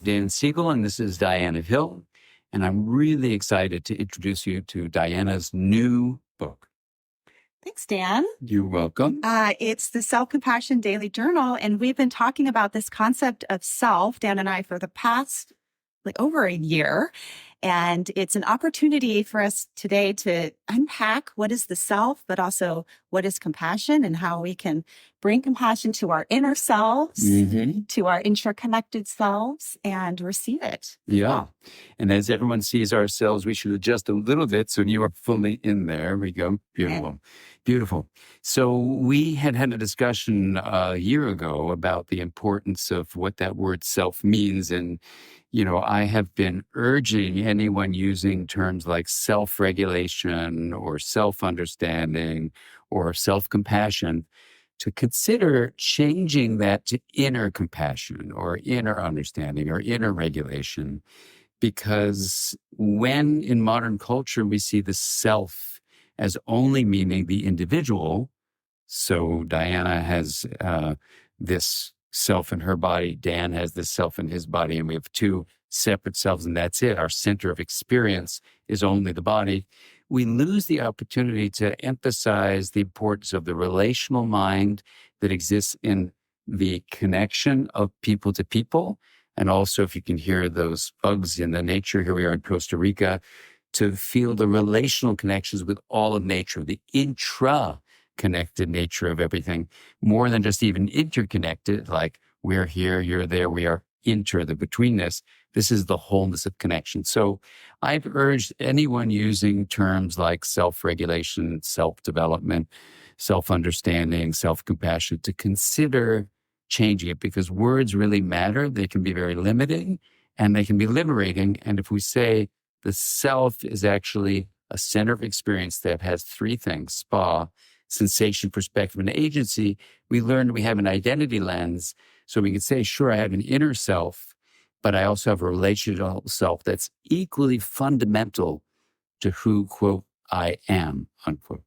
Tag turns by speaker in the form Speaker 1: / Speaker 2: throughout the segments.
Speaker 1: Dan Siegel, and this is Diana Hill. And I'm really excited to introduce you to Diana's new book.
Speaker 2: Thanks, Dan.
Speaker 1: You're welcome.
Speaker 2: It's the Self-Compassion Daily Journal, and we've been talking about this concept of self, Dan and I, for the past over a year. And it's an opportunity for us today to unpack what is the self, but also what is compassion and how we can bring compassion to our inner selves, to our intraconnected selves, and receive it.
Speaker 1: Yeah. And as everyone sees ourselves, we should adjust a little bit so you are fully in there. We go. Beautiful. Beautiful. So we had a discussion a year ago about the importance of what that word self means. And I have been urging anyone using terms like self-regulation or self-understanding or self-compassion to consider changing that to inner compassion or inner understanding or inner regulation. Because when in modern culture we see the self as only meaning the individual, so Diana has this self in her body, Dan has this self in his body, and we have two separate selves, and that's it. Our center of experience is only the body. We lose the opportunity to emphasize the importance of the relational mind that exists in the connection of people to people. And also, if you can hear those bugs in the nature, here we are in Costa Rica, to feel the relational connections with all of nature, the intra-connected nature of everything, more than just even interconnected, like we're here, you're there, we are inter, the betweenness. This is the wholeness of connection. So I've urged anyone using terms like self-regulation, self-development, self-understanding, self-compassion to consider changing it, because words really matter. They can be very limiting and they can be liberating. And if we say the self is actually a center of experience that has three things: spa, sensation, perspective, and agency, we learned we have an identity lens. So we can say, sure, I have an inner self, but I also have a relational self that's equally fundamental to who, quote, I am, unquote.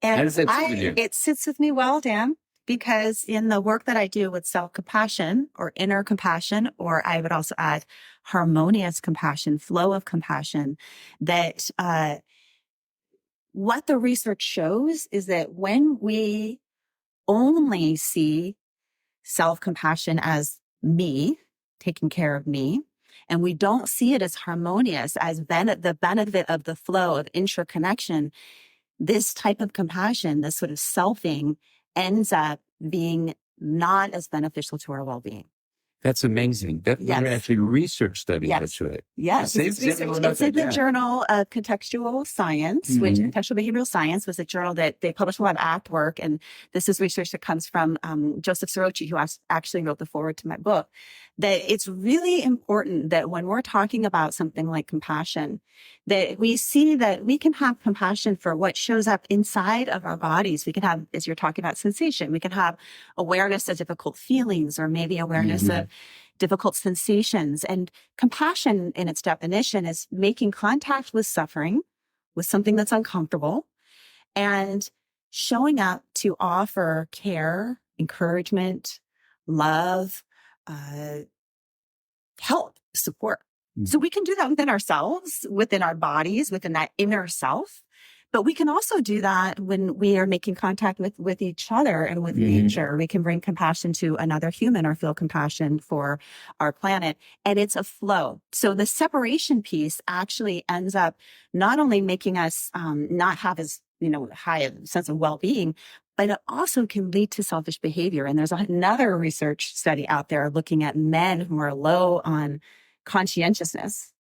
Speaker 2: And it sits with me well, Dan, because in the work that I do with self-compassion or inner compassion, or I would also add harmonious compassion, flow of compassion, that what the research shows is that when we only see self-compassion as me, taking care of me, and we don't see it as harmonious, as the benefit of the flow of intraconnection, this type of compassion, this sort of selfing, ends up being not as beneficial to our well-being.
Speaker 1: That's amazing. That's actually research studies that show it.
Speaker 2: Yes. It's in the Journal of Contextual Science, which Contextual Behavioral Science was a journal that they publish a lot of ACT work. And this is research that comes from Joseph Sorochi, who actually wrote the foreword to my book, that it's really important that when we're talking about something like compassion, that we see that we can have compassion for what shows up inside of our bodies. We can have, as you're talking about, sensation. We can have awareness of difficult feelings, or maybe awareness of difficult sensations. And compassion, in its definition, is making contact with suffering, with something that's uncomfortable, and showing up to offer care, encouragement, love, help, support. So we can do that within ourselves, within our bodies, within that inner self. But we can also do that when we are making contact with each other and with nature. We can bring compassion to another human or feel compassion for our planet. And it's a flow. So the separation piece actually ends up not only making us not have as high a sense of well-being, but it also can lead to selfish behavior. And there's another research study out there looking at men who are low on conscientiousness,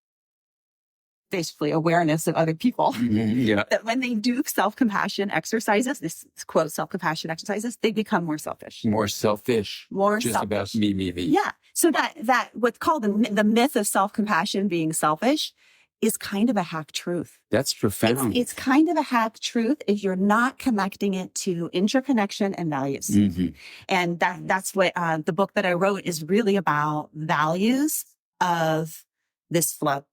Speaker 2: basically awareness of other people, that when they do self-compassion exercises, this quote, self-compassion exercises, they become more selfish.
Speaker 1: More selfish. About me.
Speaker 2: Yeah. So that what's called the myth of self-compassion being selfish is kind of a half truth.
Speaker 1: That's profound.
Speaker 2: It's kind of a half truth if you're not connecting it to interconnection and values. And that's what the book that I wrote is really about, values of this flow.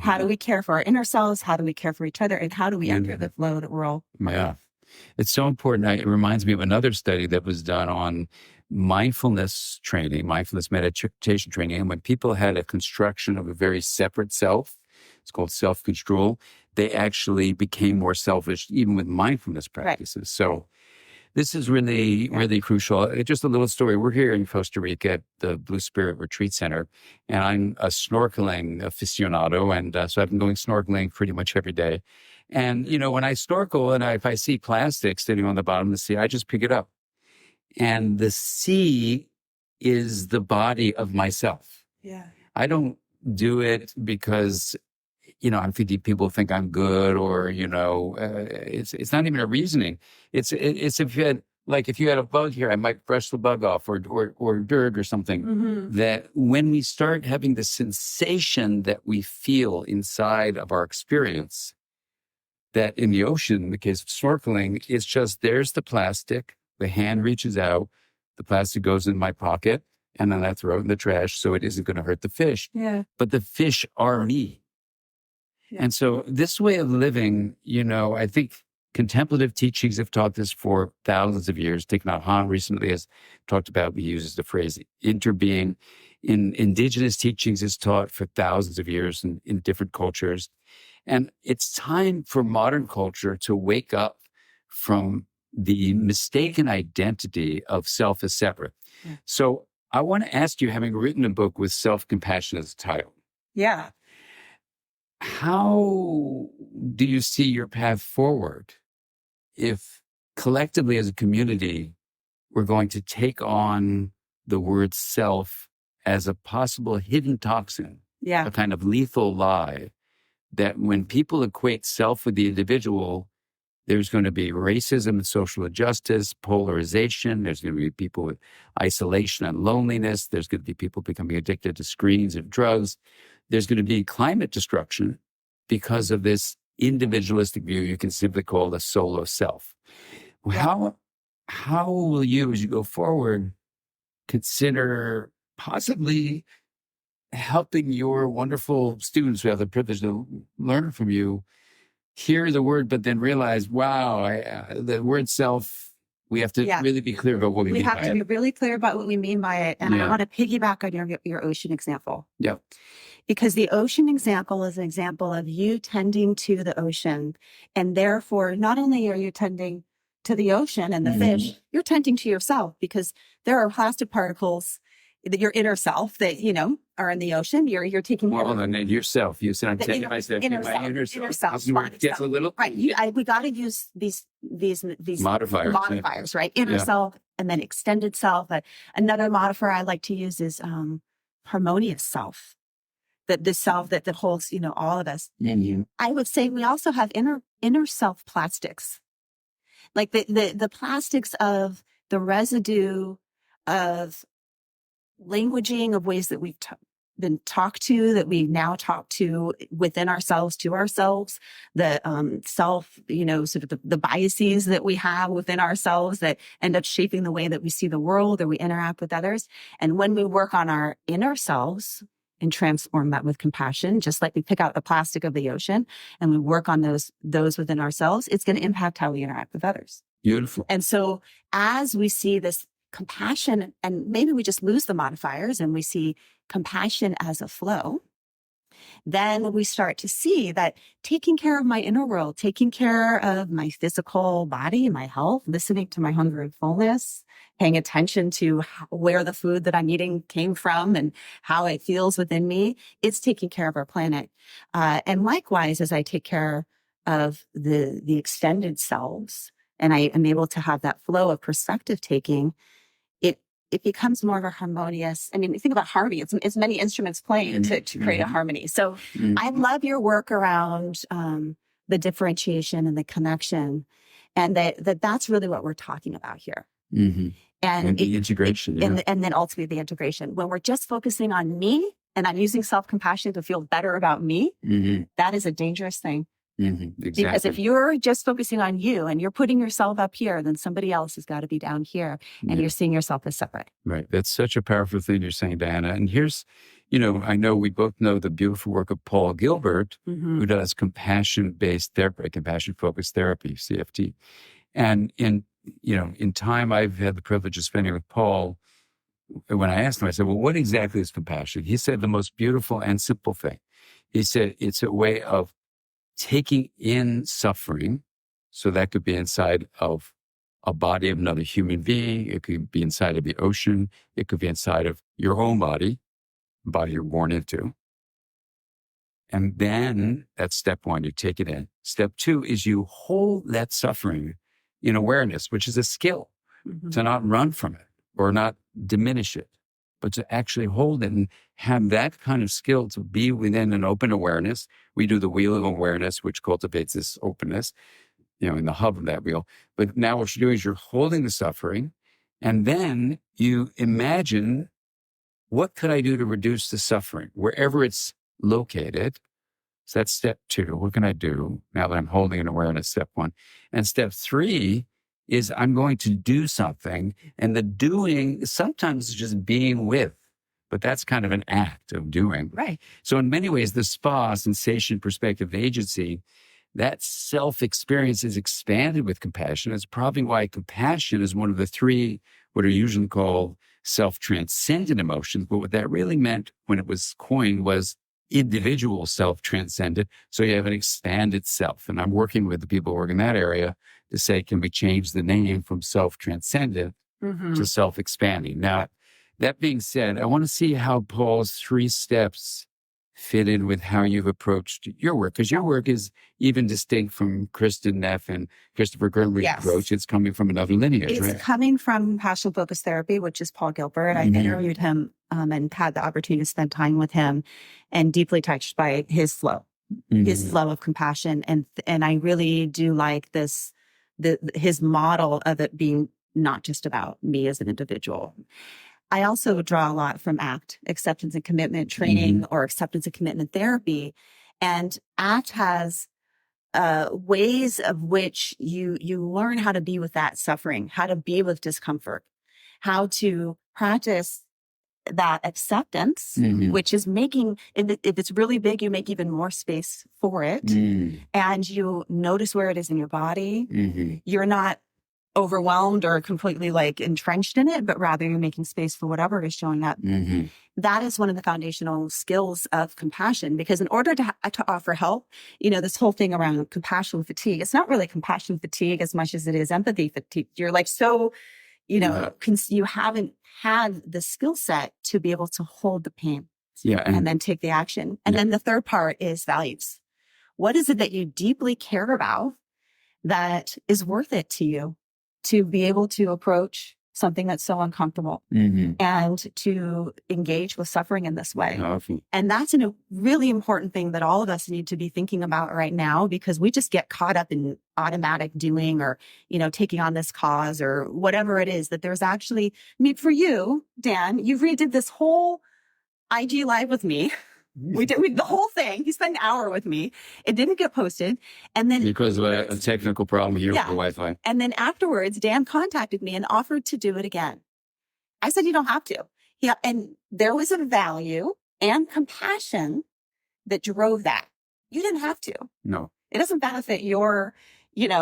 Speaker 2: How do we care for our inner selves? How do we care for each other? And how do we enter the flow that we're all
Speaker 1: It's so important. It reminds me of another study that was done on mindfulness training, mindfulness meditation training. And when people had a construction of a very separate self, it's called self-control, they actually became more selfish, even with mindfulness practices. Right. So this is really, really crucial. Just a little story. We're here in Costa Rica at the Blue Spirit Retreat Center, and I'm a snorkeling aficionado. And so I've been going snorkeling pretty much every day. And, when I snorkel and if I see plastic sitting on the bottom of the sea, I just pick it up. And the sea is the body of myself. Yeah. I don't do it because, I'm thinking people think I'm good or, it's not even a reasoning. It's if you had a bug here, I might brush the bug off or dirt or something. Mm-hmm. That when we start having the sensation that we feel inside of our experience, that in the ocean, in the case of snorkeling, it's just there's the plastic. The hand reaches out, the plastic goes in my pocket, and then I throw it in the trash so it isn't going to hurt the fish. Yeah. But the fish are me. Yeah. And so this way of living, I think contemplative teachings have taught this for thousands of years. Thich Nhat Hanh recently has talked about, he uses the phrase interbeing. In indigenous teachings is taught for thousands of years in different cultures. And it's time for modern culture to wake up from the mistaken identity of self as separate. Yeah. So I want to ask you, having written a book with self-compassion as a title. Yeah. How do you see your path forward if collectively as a community, we're going to take on the word self as a possible hidden toxin, a kind of lethal lie, that when people equate self with the individual, there's going to be racism and social injustice, polarization. There's going to be people with isolation and loneliness. There's going to be people becoming addicted to screens and drugs. There's going to be climate destruction because of this individualistic view you can simply call the solo self. Yeah. How will you, as you go forward, consider possibly helping your wonderful students who have the privilege to learn from you hear the word, but then realize, wow, the word self, we have to really be clear about what we mean by it. We have to be really clear about what we mean by it. And I want to piggyback on your ocean example. Yeah. Because the ocean example is an example of you tending to the ocean. And therefore, not only are you tending to the ocean and the fish, you're tending to yourself, because there are plastic particles that your inner self that, are in the ocean. You're taking care of. And then yourself. You said, I'm taking myself, my inner self. Gets a little. Right. We got to use these modifiers, right? Inner self and then extended self. Another modifier I like to use is harmonious self. That the self that holds, all of us. Mm-hmm. I would say we also have inner self plastics. Like the plastics of the residue of languaging of ways that we've been talked to, that we now talk to within ourselves, to ourselves, the self, sort of the biases that we have within ourselves that end up shaping the way that we see the world or we interact with others. And when we work on our inner selves and transform that with compassion, just like we pick out the plastic of the ocean and we work on those within ourselves, it's going to impact how we interact with others. Beautiful. And so as we see this compassion, and maybe we just lose the modifiers and we see compassion as a flow, then we start to see that taking care of my inner world, taking care of my physical body, my health, listening to my hunger and fullness, paying attention to where the food that I'm eating came from and how it feels within me, it's taking care of our planet. And likewise, as I take care of the extended selves, and I am able to have that flow of perspective taking, it becomes more of a harmonious. I mean, think about harmony. It's many instruments playing to create a harmony. So I love your work around the differentiation and the connection, and that's really what we're talking about here. Mm-hmm. And the integration. And then ultimately the integration. When we're just focusing on me and I'm using self-compassion to feel better about me, that is a dangerous thing. Mm-hmm, exactly. Because if you're just focusing on you and you're putting yourself up here, then somebody else has got to be down here, and you're seeing yourself as separate. Right. That's such a powerful thing you're saying, Diana. And here's, I know we both know the beautiful work of Paul Gilbert, who does compassion-based therapy, compassion-focused therapy, CFT. And in time I've had the privilege of spending with Paul, when I asked him, I said, well, what exactly is compassion? He said the most beautiful and simple thing. He said it's a way of taking in suffering. So that could be inside of a body of another human being. It could be inside of the ocean. It could be inside of your own body you're born into. And then that's step one, you take it in. Step two is you hold that suffering in awareness, which is a skill, to not run from it or not diminish it, but to actually hold it and have that kind of skill to be within an open awareness. We do the wheel of awareness, which cultivates this openness, in the hub of that wheel. But now what you're doing is you're holding the suffering, and then you imagine, what could I do to reduce the suffering wherever it's located? So that's step two. What can I do now that I'm holding an awareness? Step one. And step three is I'm going to do something. And the doing sometimes is just being with, but that's kind of an act of doing.
Speaker 2: Right.
Speaker 1: So in many ways, the spa, sensation, perspective, agency, that self-experience is expanded with compassion. It's probably why compassion is one of the three, what are usually called self-transcendent emotions. But what that really meant when it was coined was individual self-transcendent. So you have an expanded self. And I'm working with the people working in that area to say, can we change the name from self-transcendent to self-expanding? Now, that being said, I want to see how Paul's 3 steps fit in with how you've approached your work, because your work is even distinct from Kristen Neff and Christopher Gurley's approach. It's coming from another lineage, right?
Speaker 2: It's coming from Passion Focused Therapy, which is Paul Gilbert. I interviewed him and had the opportunity to spend time with him, and deeply touched by his flow, his flow of compassion. And I really do like his model of it being not just about me as an individual. I also draw a lot from ACT, acceptance and commitment training, or acceptance and commitment therapy. And ACT has ways of which you learn how to be with that suffering, how to be with discomfort, how to practice that acceptance, which is making, if it's really big, you make even more space for it. And you notice where it is in your body. You're not overwhelmed or completely entrenched in it, but rather you're making space for whatever is showing up. That is one of the foundational skills of compassion, because in order to offer help, this whole thing around compassion fatigue, it's not really compassion fatigue as much as it is empathy fatigue. You're you haven't had the skill set to be able to hold the pain and then take the action. And then the third part is values. What is it that you deeply care about that is worth it to you to be able to approach something that's so uncomfortable and to engage with suffering in this way? And that's a really important thing that all of us need to be thinking about right now, because we just get caught up in automatic doing or, taking on this cause or whatever it is, that there's actually, for you, Dan, you redid this whole IG live with me. We did the whole thing. He spent an hour with me. It didn't get posted. And then
Speaker 1: because of a technical problem here with the Wi-Fi.
Speaker 2: And then afterwards, Dan contacted me and offered to do it again. I said, you don't have to. And there was a value and compassion that drove that. You didn't have to.
Speaker 1: No.
Speaker 2: It doesn't benefit your,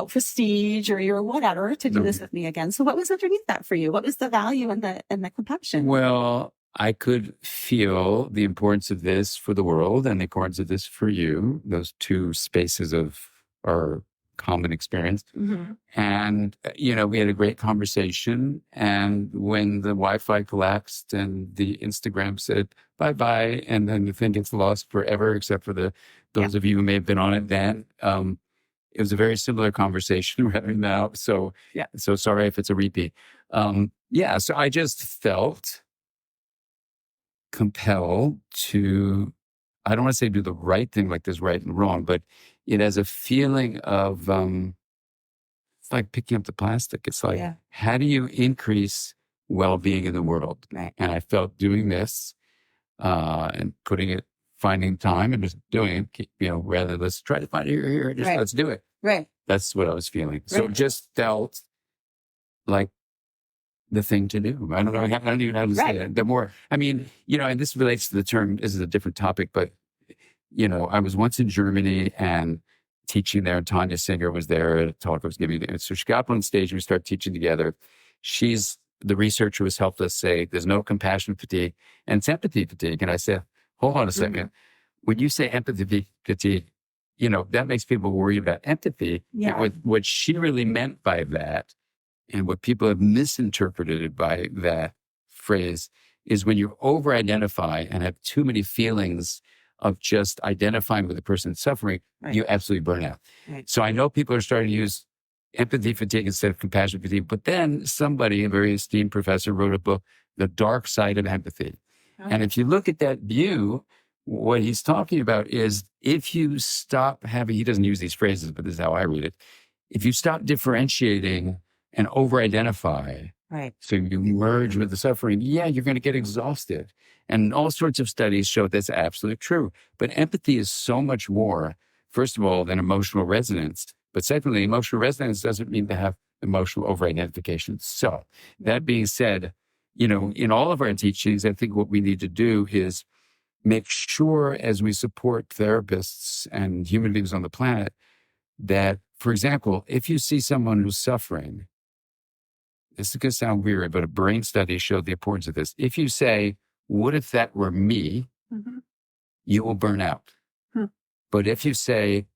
Speaker 2: prestige or your whatever to do this with me again. So what was underneath that for you? What was the value and the compassion?
Speaker 1: Well, I could feel the importance of this for the world and the importance of this for you, those two spaces of our common experience. And, we had a great conversation. And when the Wi-Fi collapsed and the Instagram said, bye-bye, and then the thing gets lost forever, except for those of you who may have been on it then, it was a very similar conversation right now. So, so sorry if it's a repeat. So I just felt compelled to, I don't want to say do the right thing, like there's right and wrong, but it has a feeling of, it's like picking up the plastic. It's like, how do you increase well-being in the world?
Speaker 2: Right.
Speaker 1: And I felt doing this, and finding time and just doing it, rather let's try to find it here, just let's do it.
Speaker 2: Right.
Speaker 1: That's what I was feeling. So it just felt like the thing to do. I don't know. I don't even know how to say it. The more, and this relates to the term, this is a different topic, but, I was once in Germany and teaching there, and Tanya Singer was there at a talk I was giving. So she got up on stage and we started teaching together. She's the researchers helped us say there's no compassion fatigue and it's empathy fatigue. And I said, hold on a second. When you say empathy fatigue, that makes people worry about empathy.
Speaker 2: Yeah.
Speaker 1: And what she really meant by that, and what people have misinterpreted by that phrase, is when you over-identify and have too many feelings of just identifying with the person suffering, you absolutely burn out.
Speaker 2: Right.
Speaker 1: So I know people are starting to use empathy fatigue instead of compassion fatigue, but then somebody, a very esteemed professor, wrote a book, The Dark Side of Empathy. Okay. And if you look at that view, what he's talking about is if you stop having, he doesn't use these phrases, but this is how I read it. If you stop differentiating and over-identify,
Speaker 2: right,
Speaker 1: so you merge with the suffering, you're going to get exhausted. And all sorts of studies show that's absolutely true. But empathy is so much more, first of all, than emotional resonance. But secondly, emotional resonance doesn't mean to have emotional over-identification. So that being said, in all of our teachings, I think what we need to do is make sure as we support therapists and human beings on the planet that, for example, if you see someone who's suffering, this is going to sound weird, but a brain study showed the importance of this. If you say, what if that were me? You will burn out. But if you say,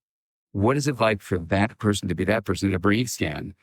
Speaker 1: what is it like for that person to be that person in a brain scan?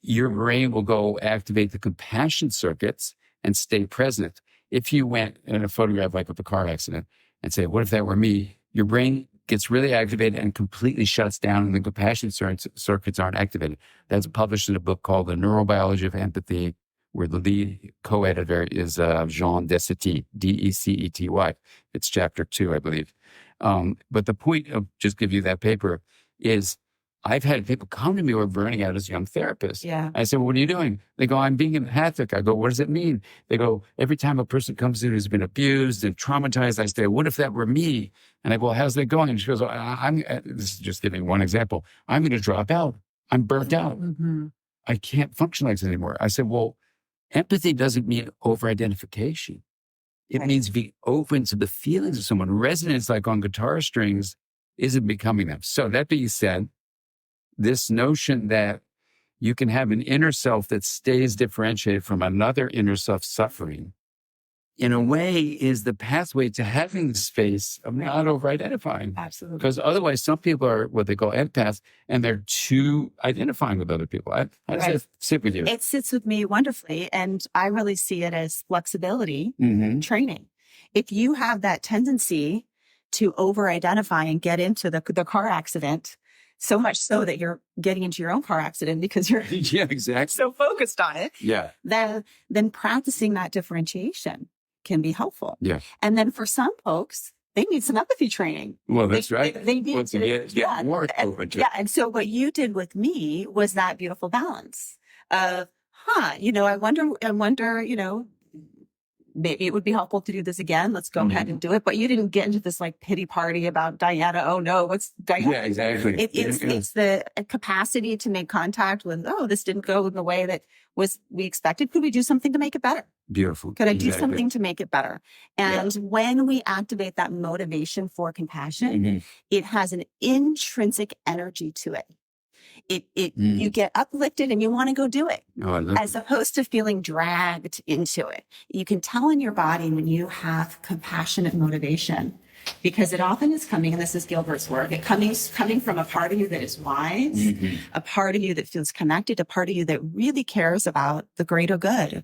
Speaker 1: Your brain will go activate the compassion circuits and stay present. If you went in a photograph like of a car accident and say, what if that were me? Your brain gets really activated and completely shuts down and the compassion circuits aren't activated. That's published in a book called The Neurobiology of Empathy, where the lead co-editor is Jean Decety, D-E-C-E-T-Y. It's chapter 2, I believe. But the point of just give you that paper is I've had people come to me who are burning out as young therapists.
Speaker 2: Yeah.
Speaker 1: I said, well, what are you doing? They go, I'm being empathic. I go, what does it mean? They go, every time a person comes in who's been abused and traumatized, I say, what if that were me? And I go, well, how's that going? And she goes, this is just giving one example. I'm going to drop out. I'm burnt out. I can't function like this anymore. I said, well, empathy doesn't mean over-identification. It means be open to the feelings of someone. Resonance, like on guitar strings, isn't becoming them. So that being said, this notion that you can have an inner self that stays differentiated from another inner self suffering, in a way, is the pathway to having the space of not over-identifying.
Speaker 2: Absolutely.
Speaker 1: Because otherwise, some people are what they call empaths, and they're too identifying with other people. How does that sit with you?
Speaker 2: It sits with me wonderfully, and I really see it as flexibility training. If you have that tendency to over-identify and get into the car accident, so much so that you're getting into your own car accident because you're so focused on it, then practicing that differentiation can be helpful.
Speaker 1: Yeah.
Speaker 2: And then for some folks, they need some empathy training.
Speaker 1: Well, that's right.
Speaker 2: They need
Speaker 1: to get more open to it.
Speaker 2: And so what you did with me was that beautiful balance of, I wonder, maybe it would be helpful to do this again. Let's go ahead and do it. But you didn't get into this like pity party about Diana. Oh no, what's Diana?
Speaker 1: Yeah, exactly.
Speaker 2: It's the capacity to make contact with, this didn't go in the way that we expected. Could we do something to make it better?
Speaker 1: Beautiful.
Speaker 2: Could I do something to make it better? And when we activate that motivation for compassion, it has an intrinsic energy to it. You get uplifted and you want to go do it, as opposed to feeling dragged into it. You can tell in your body when you have compassionate motivation, because it often is coming, and this is Gilbert's work, coming from a part of you that is wise, a part of you that feels connected, a part of you that really cares about the greater good,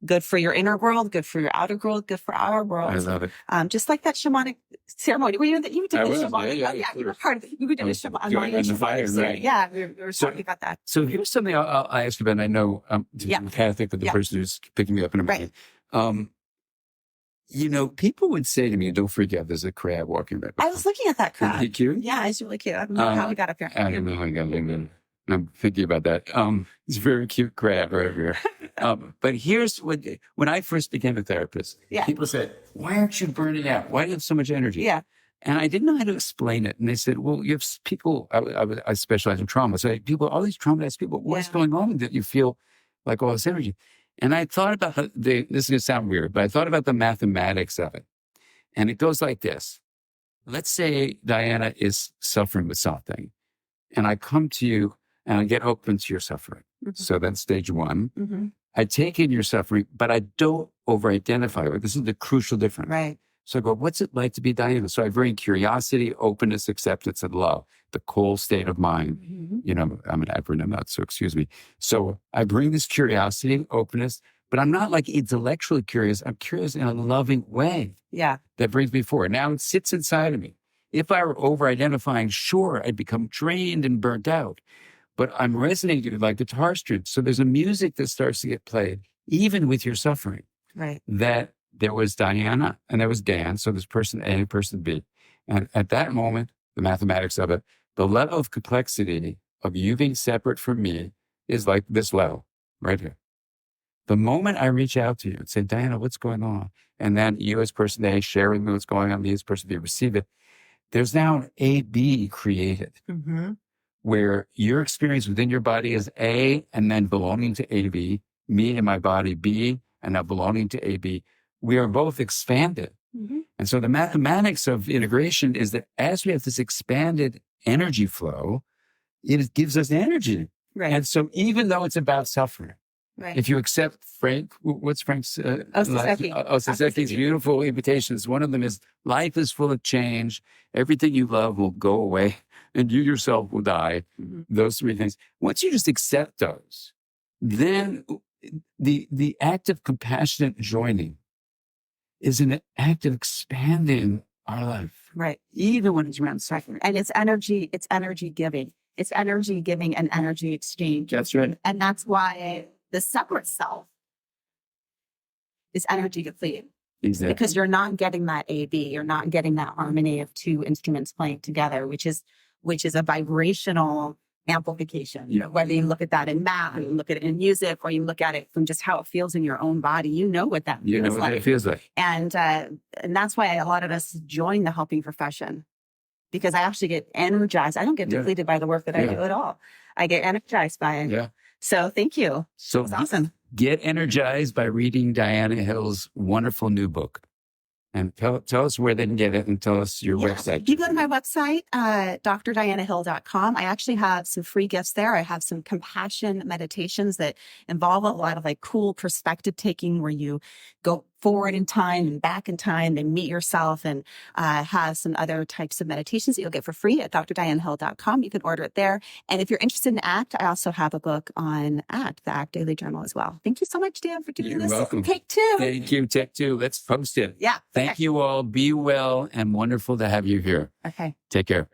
Speaker 2: good for your inner world, good for your outer world, good for our world.
Speaker 1: I love it.
Speaker 2: Just like that shamanic ceremony. You did the shamanic. You were part of it. You did a shamanic. Yeah, we were talking about that.
Speaker 1: So here's something I'll ask you about. And I know I'm empathic with the person who's picking me up in a minute. People would say to me, don't freak out, there's a crab walking back.
Speaker 2: I was looking at that crab.
Speaker 1: Is he cute?
Speaker 2: Yeah, he's really cute. I don't know how he got up here.
Speaker 1: I don't know how he got up there. I'm thinking about that. It's a very cute crab right here. But here's when I first became a therapist, people said, why aren't you burning out? Why do you have so much energy?
Speaker 2: Yeah.
Speaker 1: And I didn't know how to explain it. And they said, well, you have people, I specialize in trauma. So people, all these traumatized people, what's going on that you feel like all this energy? And I thought about this is going to sound weird, but I thought about the mathematics of it. And it goes like this. Let's say Diana is suffering with something, and I come to you and I get open to your suffering. So that's stage one. I take in your suffering, but I don't over-identify with it. This is the crucial difference.
Speaker 2: Right.
Speaker 1: So I go, what's it like to be Diana? So I bring curiosity, openness, acceptance, and love, the cold state of mind.
Speaker 2: Mm-hmm.
Speaker 1: You know, I'm an acronym nut, so excuse me. So I bring this curiosity, openness, but I'm not like intellectually curious. I'm curious in a loving way.
Speaker 2: Yeah.
Speaker 1: That brings me forward. Now it sits inside of me. If I were over-identifying, sure, I'd become drained and burnt out. But I'm resonating like guitar strings. So there's a music that starts to get played, even with your suffering.
Speaker 2: Right.
Speaker 1: That there was Diana and there was Dan. So there's person A and person B. And at that moment, the mathematics of it, the level of complexity of you being separate from me is like this level right here. The moment I reach out to you and say, Diana, what's going on? And then you as person A share with me what's going on, me as person B receive it. There's now an A-B created.
Speaker 2: Mm-hmm.
Speaker 1: Where your experience within your body is A and then belonging to AB, me and my body B and now belonging to AB. We are both expanded.
Speaker 2: Mm-hmm.
Speaker 1: And so the mathematics of integration is that as we have this expanded energy flow, it gives us energy.
Speaker 2: Right.
Speaker 1: And so even though it's about suffering,
Speaker 2: Right.
Speaker 1: if you accept Frank, what's Frank's? Osaseki's beautiful invitations. One of them is life is full of change. Everything you love will go away and you yourself will die.
Speaker 2: Mm-hmm.
Speaker 1: Those three things. Once you just accept those, then the act of compassionate joining is an act of expanding our life.
Speaker 2: Right.
Speaker 1: Even when it's around suffering.
Speaker 2: And it's energy giving. It's energy giving and energy exchange.
Speaker 1: That's right.
Speaker 2: And that's why the separate self is energy depleted.
Speaker 1: Exactly.
Speaker 2: Because you're not getting that AB, you're not getting that harmony of two instruments playing together, which is a vibrational amplification.
Speaker 1: Yeah.
Speaker 2: Whether you look at that in math, or you look at it in music, or you look at it from just how it feels in your own body, you know what that feels
Speaker 1: You know what
Speaker 2: like.
Speaker 1: it feels like.
Speaker 2: And that's why a lot of us join the helping profession, because I actually get energized. I don't get depleted by the work that I do at all. I get energized by it.
Speaker 1: Yeah.
Speaker 2: So thank you.
Speaker 1: So
Speaker 2: That's awesome.
Speaker 1: Get energized by reading Diana Hill's wonderful new book. And tell us where they can get it and tell us your website.
Speaker 2: You go to my website, drdianahill.com. I actually have some free gifts there. I have some compassion meditations that involve a lot of like cool perspective taking, where you go forward in time and back in time and meet yourself, and have some other types of meditations that you'll get for free at drdianahill.com. You can order it there. And if you're interested in ACT, I also have a book on ACT, the ACT Daily Journal as well. Thank you so much, Dan, for doing this.
Speaker 1: You're welcome.
Speaker 2: Take two.
Speaker 1: Thank you. Take two. Let's post it.
Speaker 2: Yeah.
Speaker 1: Thank you all. Be well and wonderful to have you here.
Speaker 2: Okay.
Speaker 1: Take care.